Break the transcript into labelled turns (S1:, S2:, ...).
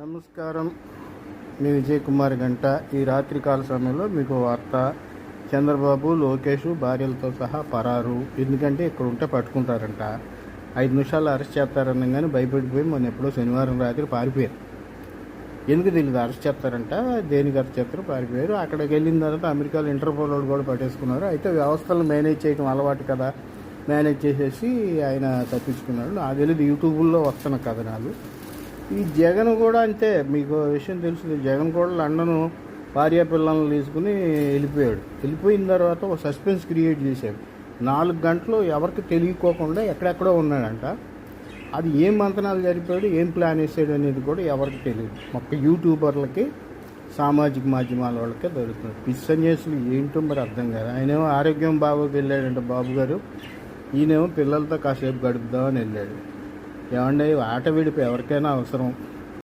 S1: నమస్కారం. మీ విజయ్ కుమార్ గంట. ఈ రాత్రికాల సమయంలో మీకు వార్త. చంద్రబాబు, లోకేష్ భార్యలతో సహా పరారు. ఎందుకంటే ఇక్కడ ఉంటే పట్టుకుంటారంట. 5 నిమిషాలు అరెస్ట్ చేస్తారని కానీ భయపడిపోయి మొన్న ఎప్పుడో శనివారం రాత్రి పారిపోయారు. ఎందుకు తెలియదు, అరెస్ట్ చేస్తారంట. దేనికి అరెస్ట్ చేస్తారో పారిపోయారు. అక్కడికి వెళ్ళిన తర్వాత అమెరికాలో ఇంటర్పోల్ వాళ్ళు కూడా పట్టేసుకున్నారు. అయితే వ్యవస్థలు మేనేజ్ చేయడం అలవాటు కదా, మేనేజ్ చేసేసి ఆయన తప్పించుకున్నాడు. నాకు తెలియదు, యూట్యూబ్లో వస్తున్న కథనాలు. ఈ జగన్ కూడా అంతే. మీకు విషయం తెలుసు, జగన్ కూడా లండను భార్య పిల్లలను తీసుకుని వెళ్ళిపోయాడు. వెళ్ళిపోయిన తర్వాత ఒక సస్పెన్స్ క్రియేట్ చేశాడు. 4 గంటలు ఎవరికి తెలియకోకుండా ఎక్కడెక్కడో ఉన్నాడంట. అది ఏం మంతనాలు జరిపాడు, ఏం ప్లాన్ వేసాడు అనేది కూడా ఎవరికి తెలియదు. ఒక్క యూట్యూబర్లకి, సామాజిక మాధ్యమాల వాళ్ళకే దొరుకుతుంది. పిస్సన్యేసులు ఏంటో మరి అర్థం కాదు. ఆయనేమో ఆరోగ్యం బాగోకి వెళ్ళాడంట బాబు గారు. ఈయనేమో పిల్లలతో కాసేపు గడుపుదామని వెళ్ళాడు. ఏమంటే ఆట విడిపి ఎవరికైనా అవసరం.